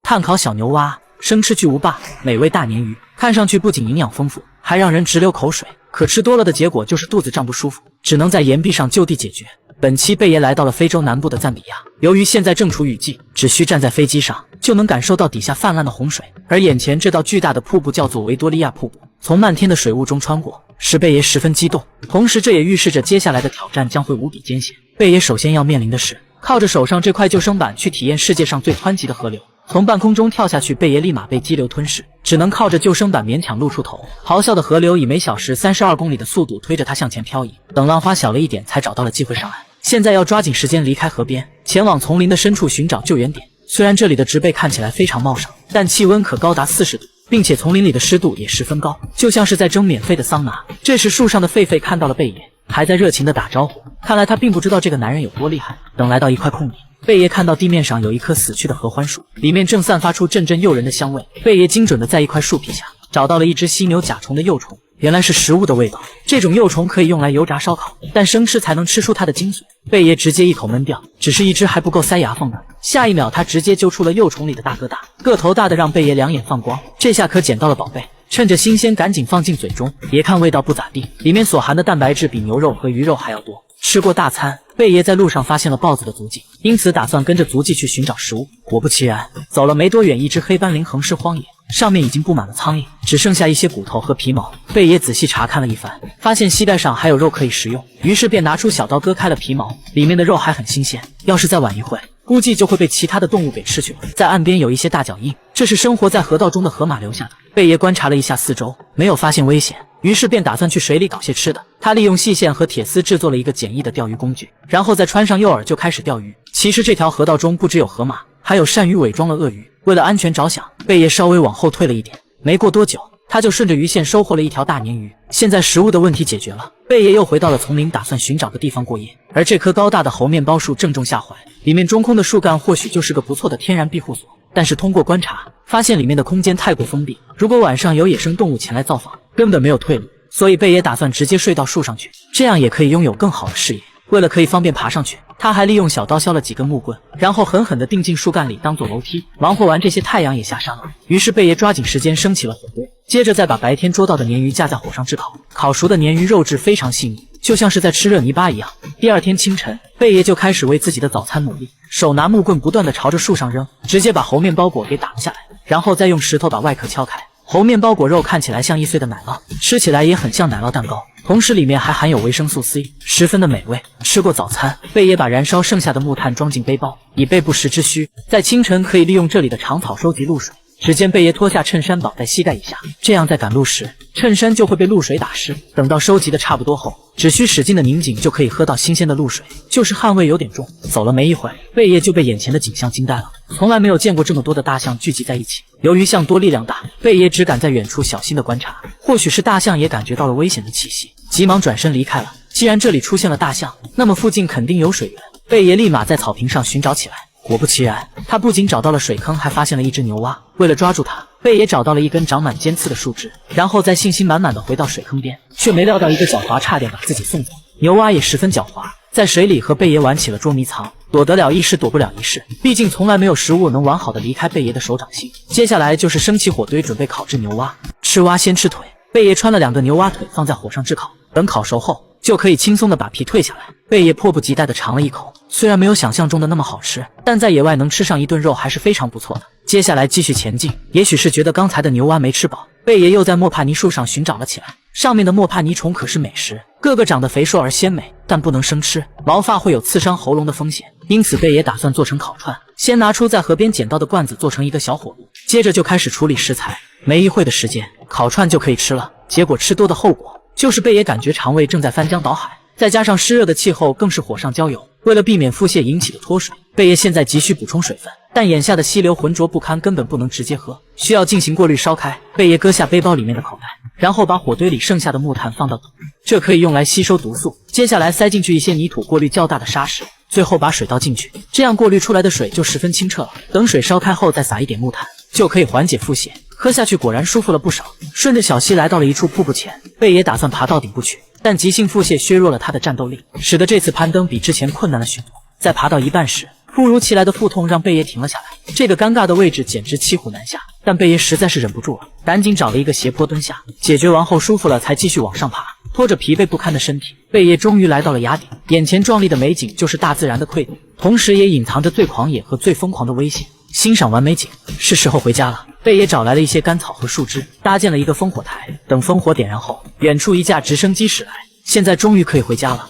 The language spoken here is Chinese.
炭烤小牛蛙，生吃巨无霸，美味大鲶鱼，看上去不仅营养丰富，还让人直流口水。可吃多了的结果就是肚子胀不舒服，只能在岩壁上就地解决。本期贝爷来到了非洲南部的赞比亚，由于现在正处雨季，只需站在飞机上就能感受到底下泛滥的洪水，而眼前这道巨大的瀑布叫做维多利亚瀑布，从漫天的水雾中穿过，使贝爷十分激动。同时这也预示着接下来的挑战将会无比艰险。贝爷首先要面临的是靠着手上这块救生板去体验世界上最湍急的河流。从半空中跳下去，贝爷立马被激流吞噬，只能靠着救生板勉强露出头。咆哮的河流以每小时32公里的速度推着他向前漂移，等浪花小了一点，才找到了机会上岸。现在要抓紧时间离开河边，前往丛林的深处寻找救援点。虽然这里的植被看起来非常茂盛，但气温可高达40度，并且丛林里的湿度也十分高，就像是在蒸免费的桑拿。这时树上的狒狒看到了贝爷，还在热情地打招呼，看来他并不知道这个男人有多厉害。等来到一块空地，贝爷看到地面上有一棵死去的合欢树，里面正散发出阵阵诱人的香味。贝爷精准地在一块树皮下找到了一只犀牛甲虫的幼虫，原来是食物的味道。这种幼虫可以用来油炸烧烤，但生吃才能吃出它的精髓。贝爷直接一口闷掉，只是一只还不够塞牙缝的。下一秒他直接揪出了幼虫里的大哥大，个头大的让贝爷两眼放光，这下可捡到了宝贝。趁着新鲜赶紧放进嘴中，别看味道不咋地，里面所含的蛋白质比牛肉和鱼肉还要多。吃过大餐，贝爷在路上发现了豹子的足迹，因此打算跟着足迹去寻找食物。果不其然，走了没多远，一只黑斑羚横尸荒野，上面已经布满了苍蝇，只剩下一些骨头和皮毛。贝爷仔细查看了一番，发现膝盖上还有肉可以食用，于是便拿出小刀割开了皮毛，里面的肉还很新鲜，要是再晚一会，估计就会被其他的动物给吃去了。在岸边有一些大脚印，这是生活在河道中的河马留下的。贝爷观察了一下四周，没有发现危险，于是便打算去水里搞些吃的。他利用细线和铁丝制作了一个简易的钓鱼工具，然后再穿上诱饵就开始钓鱼。其实这条河道中不只有河马，还有善于伪装的鳄鱼。为了安全着想，贝爷稍微往后退了一点。没过多久，他就顺着鱼线收获了一条大鲶鱼。现在食物的问题解决了，贝爷又回到了丛林，打算寻找个地方过夜。而这棵高大的猴面包树正中下怀，里面中空的树干或许就是个不错的天然庇护所。但是通过观察，发现里面的空间太过封闭，如果晚上有野生动物前来造访，根本没有退路。所以贝爷打算直接睡到树上去，这样也可以拥有更好的视野。为了可以方便爬上去，他还利用小刀削了几根木棍，然后狠狠地钉进树干里当做楼梯。忙活完这些，太阳也下山了，于是贝爷抓紧时间升起了火堆，接着再把白天捉到的鲶鱼架在火上炙烤。烤熟的鲶鱼肉质非常细腻，就像是在吃热泥巴一样。第二天清晨，贝爷就开始为自己的早餐努力，手拿木棍不断地朝着树上扔，直接把猴面包果给打了下来，然后再用石头把外壳敲开。猴面包果肉看起来像易碎的奶酪，吃起来也很像奶酪蛋糕，同时里面还含有维生素 C， 十分的美味。吃过早餐，贝爷把燃烧剩下的木炭装进背包，以备不时之需。在清晨可以利用这里的长草收集露水。只见贝爷脱下衬衫绑在膝盖以下，这样在赶路时，衬衫就会被露水打湿。等到收集的差不多后，只需使劲的拧紧就可以喝到新鲜的露水，就是汗味有点重。走了没一会，贝爷就被眼前的景象惊呆了，从来没有见过这么多的大象聚集在一起。由于象多力量大，贝爷只敢在远处小心的观察，或许是大象也感觉到了危险的气息，急忙转身离开了。既然这里出现了大象，那么附近肯定有水源。贝爷立马在草坪上寻找起来。果不其然，他不仅找到了水坑，还发现了一只牛蛙。为了抓住它，贝爷找到了一根长满尖刺的树枝，然后再信心满满的回到水坑边，却没料到一个狡猾差点把自己送走。牛蛙也十分狡猾，在水里和贝爷玩起了捉迷藏，躲得了一时躲不了一世，毕竟从来没有食物能完好的离开贝爷的手掌心。接下来就是升起火堆，准备烤制牛蛙。吃蛙先吃腿，贝爷穿了2个牛蛙腿放在火上炙烤，等烤熟后就可以轻松的把皮退下来。贝爷迫不及待的尝了一口，虽然没有想象中的那么好吃，但在野外能吃上一顿肉还是非常不错的。接下来继续前进，也许是觉得刚才的牛蛙没吃饱，贝爷又在莫帕尼树上寻找了起来。上面的莫帕尼虫可是美食，个个长得肥硕而鲜美，但不能生吃，毛发会有刺伤喉咙的风险，因此贝爷打算做成烤串。先拿出在河边捡到的罐子做成一个小火炉，接着就开始处理食材。没一会的时间，烤串就可以吃了。结果吃多的后果就是贝爷感觉肠胃正在翻江倒海，再加上湿热的气候更是火上浇油。为了避免腹泻引起的脱水，贝爷现在急需补充水分，但眼下的溪流浑浊不堪，根本不能直接喝，需要进行过滤烧开。贝爷割下背包里面的口袋，然后把火堆里剩下的木炭放到桶，这可以用来吸收毒素。接下来塞进去一些泥土，过滤较大的沙石，最后把水倒进去，这样过滤出来的水就十分清澈了。等水烧开后再撒一点木炭，就可以缓解腹泻。喝下去果然舒服了不少。顺着小溪来到了一处瀑布前，贝爷打算爬到顶部去，但急性腹泻削弱了他的战斗力，使得这次攀登比之前困难了许多。在爬到一半时，突如其来的腹痛让贝爷停了下来，这个尴尬的位置简直骑虎难下。但贝爷实在是忍不住了，赶紧找了一个斜坡蹲下，解决完后舒服了，才继续往上爬。拖着疲惫不堪的身体，贝爷终于来到了崖顶。眼前壮丽的美景就是大自然的馈赠，同时也隐藏着最狂野和最疯狂的危险。欣赏完美景，是时候回家了。贝爷找来了一些干草和树枝，搭建了一个烽火台。等烽火点燃后，远处一架直升机驶来，现在终于可以回家了。